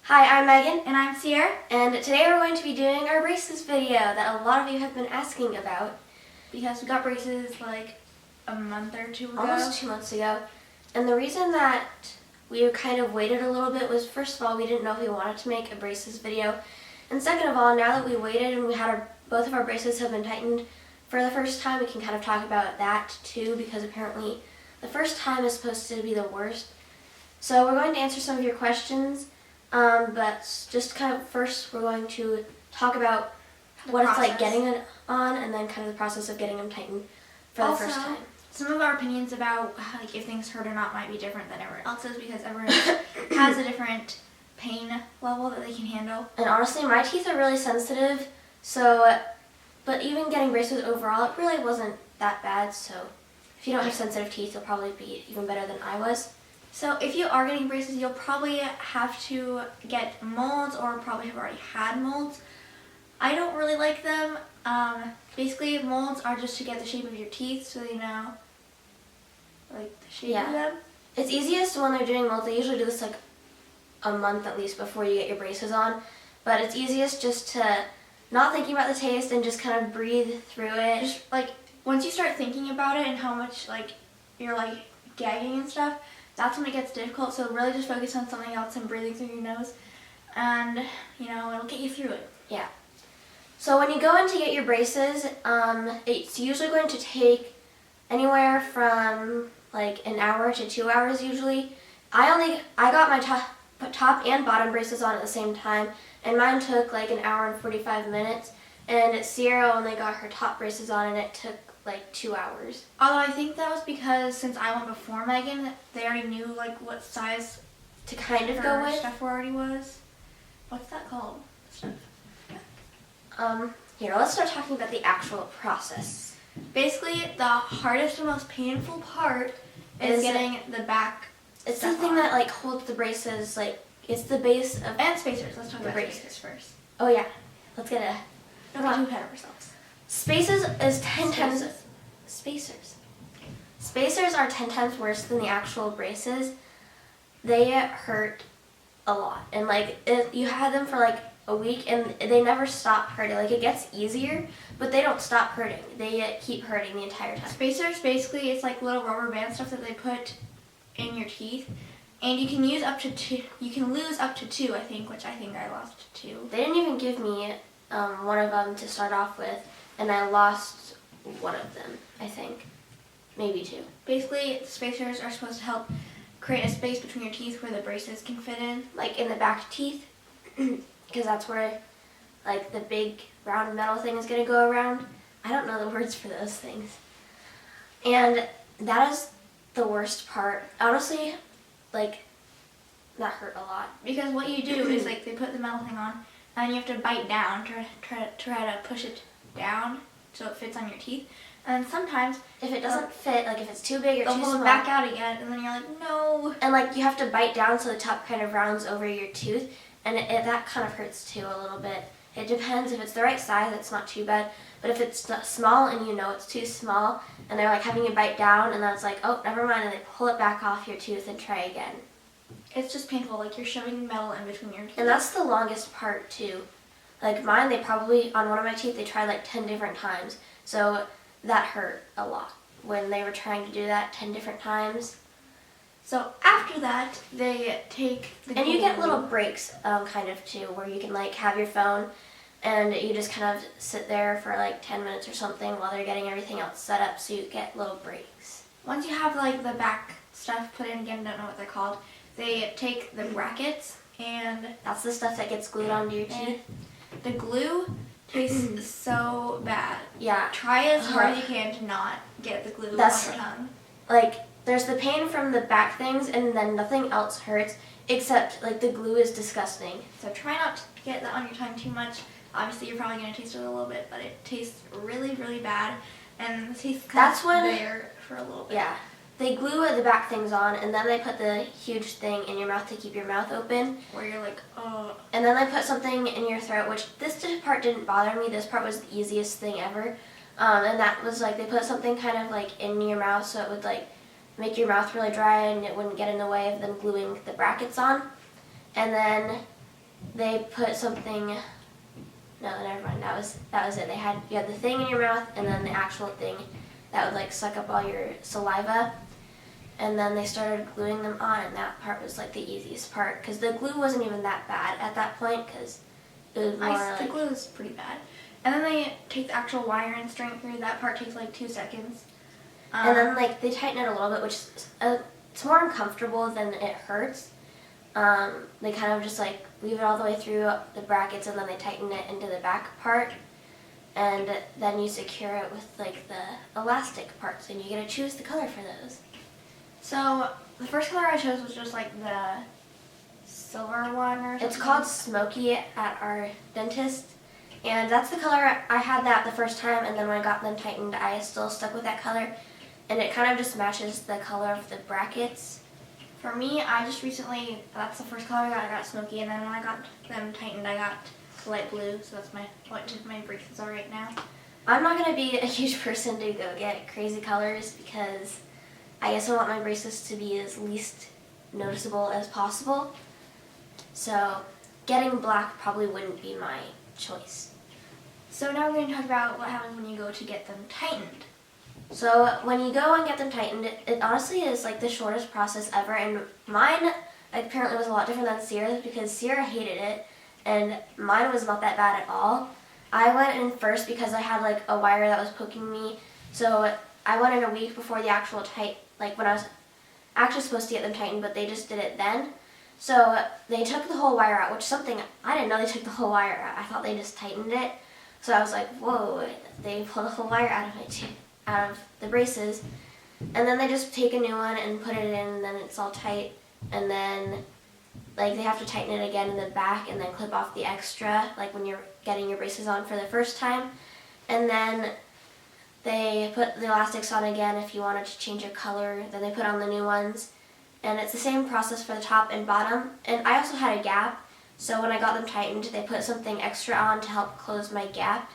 Hi, I'm Megan. And I'm Sierra. And today we're going to be doing our braces video that a lot of you have been asking about. Because we got braces like a month or two ago. Almost 2 months ago. And the reason that we kind of waited a little bit was, first of all, we didn't know if we wanted to make a braces video. And second of all, now that we waited and we had both of our braces have been tightened for the first time, we can kind of talk about that too, because apparently the first time is supposed to be the worst. So we're going to answer some of your questions. But just kind of first we're going to talk about what it's like getting it on, and then kind of the process of getting them tightened for the first time. Some of our opinions about if things hurt or not might be different than everyone else's, because everyone has a different pain level that they can handle. And honestly, my teeth are really sensitive, so but even getting braces overall, it really wasn't that bad. So if you don't have sensitive teeth, you'll probably be even better than I was. So if you are getting braces, you'll probably have to get molds, or probably have already had molds. I don't really like them. Basically, molds are just to get the shape of your teeth, so you know, like the shape of them. It's easiest when they're doing molds. They usually do this like a month at least before you get your braces on. But it's easiest just to not thinking about the taste and just kind of breathe through it. Just like once you start thinking about it and how much you're gagging and stuff, that's when it gets difficult. So really just focus on something else and breathing through your nose, and it'll get you through it. Yeah. So when you go in to get your braces, it's usually going to take anywhere from like an hour to 2 hours usually. I got my top and bottom braces on at the same time, and mine took like an hour and 45 minutes. And Sierra only got her top braces on, and it took like 2 hours. Although I think that was because since I went before Megan, they already knew what size to kind of go with. Stuff already was. What's that called? Stuff. Here, let's start talking about the actual process. Basically, the hardest and most painful part is getting the back. It's the thing that holds the braces, it's the base of. And spacers. Let's talk about spacers first. Oh yeah, let's get a. Don't get too ahead of ourselves. Spacers is 10 times. Spacers are 10 times worse than the actual braces. They hurt a lot, and you had them for a week, and they never stop hurting. It gets easier, but they don't stop hurting. They keep hurting the entire time. Spacers basically it's like little rubber band stuff that they put in your teeth, and you can use up to 2. You can lose up to 2, I think, which I think I lost 2. They didn't even give me one of them to start off with, and I lost one of them, I think. Maybe 2. Basically, spacers are supposed to help create a space between your teeth where the braces can fit in. Like in the back teeth, because that's where the big round metal thing is going to go around. I don't know the words for those things. And that is the worst part. Honestly, that hurt a lot. Because what you do is they put the metal thing on, and you have to bite down to try to push it down so it fits on your teeth. And sometimes if it doesn't fit, if it's too big or too small, they'll pull it back out again, and then you're like, no. And you have to bite down so the top kind of rounds over your tooth, and that kind of hurts too a little bit. It depends. If it's the right size, it's not too bad. But if it's small and it's too small, and they're having you bite down, and then it's oh, never mind, and they pull it back off your tooth and try again. It's just painful. You're shoving metal in between your teeth. And that's the longest part too. Mine, they probably, on one of my teeth, they tried 10 different times. So that hurt a lot when they were trying to do that 10 different times. So after that, they take the glue. And you get little breaks, kind of too, where you can have your phone, and you just kind of sit there for 10 minutes or something while they're getting everything else set up, so you get little breaks. Once you have the back stuff put in, again, don't know what they're called, they take the brackets, and that's the stuff that gets glued onto your teeth. The glue tastes so bad. Yeah. Try as hard as you can to not get the glue on your tongue. There's the pain from the back things, and then nothing else hurts, except the glue is disgusting. So try not to get that on your tongue too much. Obviously, you're probably going to taste it a little bit, but it tastes really, really bad, and the taste kind of there for a little bit. Yeah. They glue the back things on, and then they put the huge thing in your mouth to keep your mouth open. Where you're oh. And then they put something in your throat, which this part didn't bother me. This part was the easiest thing ever. And that was they put something kind of in your mouth, so it would make your mouth really dry, and it wouldn't get in the way of them gluing the brackets on. And then they put something. No, never mind. That was it. You had the thing in your mouth, and then the actual thing that would like suck up all your saliva. And then they started gluing them on, and that part was like the easiest part because the glue wasn't even that bad at that point because it was more like the glue is pretty bad. And then they take the actual wire and string it through. That part takes like 2 seconds. And then like they tighten it a little bit, which it's more uncomfortable than it hurts. They kind of just like weave it all the way through the brackets, and then they tighten it into the back part, and then you secure it with like the elastic parts, and you get to choose the color for those. So the first color I chose was just like the silver one or something. It's called Smoky at our dentist, and that's the color. I had that the first time, and then when I got them tightened, I still stuck with that color, and it kind of just matches the color of the brackets. For me, I just recently, that's the first color I got Smoky, and then when I got them tightened, I got light blue, so that's what my braces are right now. I'm not going to be a huge person to go get crazy colors because I guess I want my braces to be as least noticeable as possible. So getting black probably wouldn't be my choice. So now we're going to talk about what happens when you go to get them tightened. So when you go and get them tightened, it honestly is like the shortest process ever, and mine apparently was a lot different than Sierra's because Sierra hated it, and mine was not that bad at all. I went in first because I had like a wire that was poking me, so I went in a week before the actual like when I was actually supposed to get them tightened, but they just did it then. So they took the whole wire out, which is something I didn't know they took the whole wire out. I thought they just tightened it. So I was like, whoa, they pulled the whole wire out of the braces. And then they just take a new one and put it in, and then it's all tight. And then like they have to tighten it again in the back and then clip off the extra, like when you're getting your braces on for the first time. And then they put the elastics on again if you wanted to change your color. Then they put on the new ones. And it's the same process for the top and bottom. And I also had a gap, so when I got them tightened, they put something extra on to help close my gap.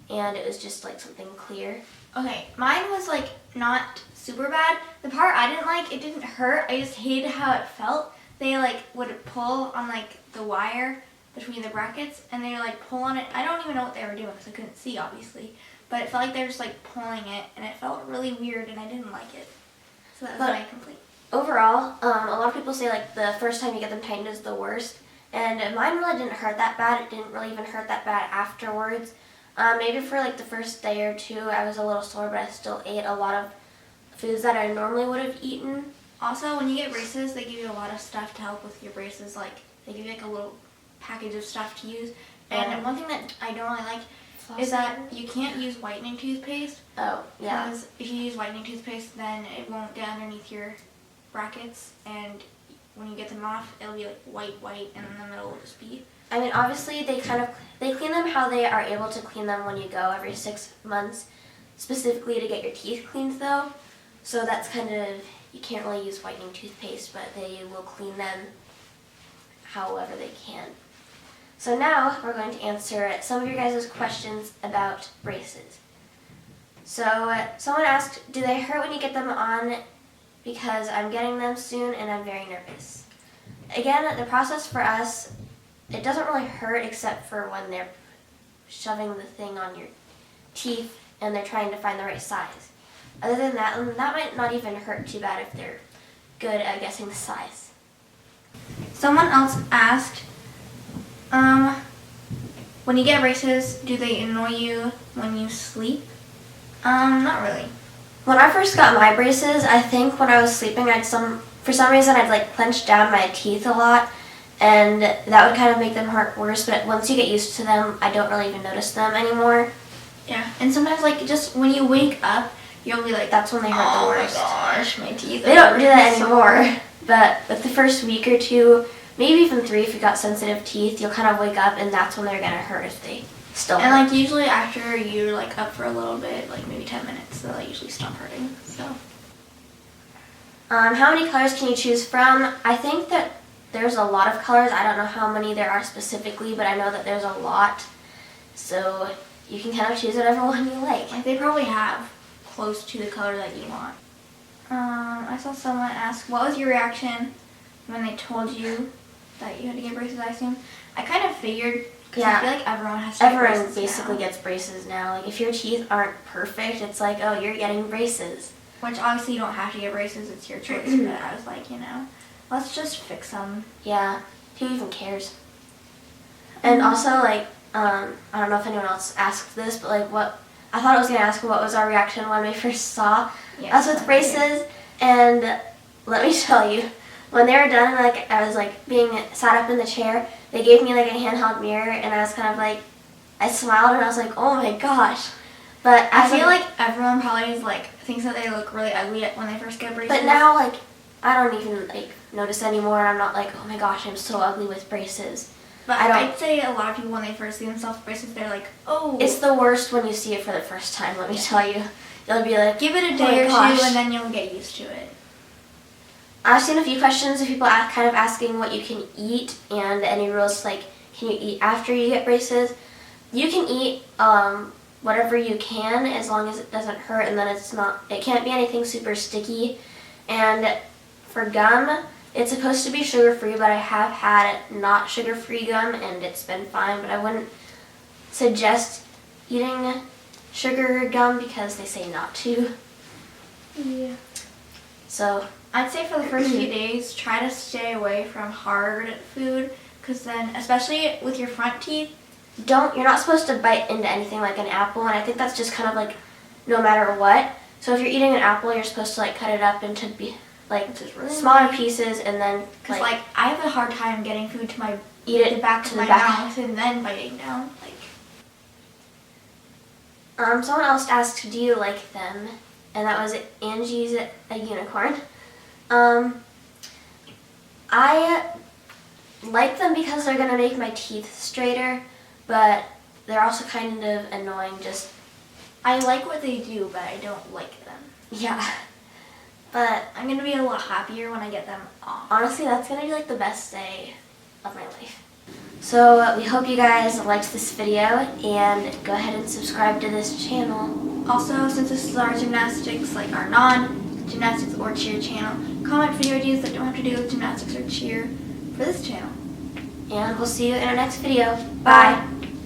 And it was just like something clear. Okay, mine was like not super bad. The part I didn't like, it didn't hurt. I just hated how it felt. They like would pull on like the wire between the brackets, and they like pull on it. I don't even know what they were doing because I couldn't see obviously, but it felt like they were just like pulling it, and it felt really weird, and I didn't like it. So that was my complaint. Overall, a lot of people say like the first time you get them tightened is the worst, and mine really didn't hurt that bad. It didn't really even hurt that bad afterwards. Maybe for like the first day or two I was a little sore, but I still ate a lot of foods that I normally would have eaten. Also, when you get braces, they give you a lot of stuff to help with your braces. Like they give you like a little package of stuff to use. And one thing that I don't really like is that you can't use whitening toothpaste. Oh, yeah. Because if you use whitening toothpaste, then it won't get underneath your brackets, and when you get them off, it'll be like white, and in the middle will just be. I mean, obviously they clean them how they are able to clean them when you go every 6 months, specifically to get your teeth cleaned though. So that's kind of, you can't really use whitening toothpaste, but they will clean them however they can. So now we're going to answer some of your guys' questions about braces. So someone asked, do they hurt when you get them on? Because I'm getting them soon and I'm very nervous. Again, the process for us, it doesn't really hurt except for when they're shoving the thing on your teeth and they're trying to find the right size. Other than that, that might not even hurt too bad if they're good at guessing the size. Someone else asked, when you get braces, do they annoy you when you sleep? Not really. When I first got my braces, I think when I was sleeping, for some reason I'd like clench down my teeth a lot, and that would kind of make them hurt worse, but once you get used to them, I don't really even notice them anymore. Yeah, and sometimes like just when you wake up, you'll be like, that's when they hurt the worst. Oh my gosh, my teeth. They don't do that anymore, but with the first week or two, maybe even 3 if you got sensitive teeth, you'll kind of wake up and that's when they're gonna hurt if they still hurt. And like usually after you're like up for a little bit, like maybe 10 minutes, they'll usually stop hurting, so. How many colors can you choose from? I think that there's a lot of colors. I don't know how many there are specifically, but I know that there's a lot. So you can kind of choose whatever one you like. Like they probably have close to the color that you want. I saw someone ask, what was your reaction when they told you that you had to get braces, I assume. I kind of figured, because Yeah. I feel like everyone has to get Everyone braces basically now. gets braces now. Like, if your teeth aren't perfect, it's like, oh, you're getting braces. Which obviously you don't have to get braces, it's your choice, but I was like, let's just fix them. Yeah, who even cares? And also, like, I don't know if anyone else asked this, but like, I thought I was gonna ask what was our reaction when we first saw us with braces, and let me tell you, when they were done, like, I was like being sat up in the chair, they gave me like a handheld mirror, and I was kind of like, I smiled and I was like, oh my gosh. But I feel like everyone probably is like thinks that they look really ugly when they first get braces. But now, like, I don't even like notice anymore. I'm not like, oh my gosh, I'm so ugly with braces. But I'd say a lot of people when they first see themselves with braces, they're like, oh. It's the worst when you see it for the first time. Let me tell you, you'll be like, give it a oh day my or gosh. two, and then you'll get used to it. I've seen a few questions of people kind of asking what you can eat and any rules like, can you eat after you get braces? You can eat whatever you can as long as it doesn't hurt, and then it can't be anything super sticky. And for gum, it's supposed to be sugar-free, but I have had not sugar-free gum and it's been fine, but I wouldn't suggest eating sugar gum because they say not to. Yeah. So I'd say for the first few days, try to stay away from hard food, because then, especially with your front teeth, you're not supposed to bite into anything like an apple, and I think that's just kind of like no matter what. So if you're eating an apple, you're supposed to like cut it up into really smaller pieces, and then because like I have a hard time getting food to my eat it the back to of the my back. mouth and then biting down. Someone else asked, do you like them? And that was Angie's a unicorn. I like them because they're gonna make my teeth straighter, but they're also kind of annoying. I like what they do, but I don't like them. Yeah. But I'm gonna be a lot happier when I get them off. honestly, that's gonna be like the best day of my life. So we hope you guys liked this video, and go ahead and subscribe to this channel. Also, since this is our gymnastics, like our non-gymnastics or cheer channel, comment video ideas that don't have to do with gymnastics or cheer for this channel. And we'll see you in our next video. Bye.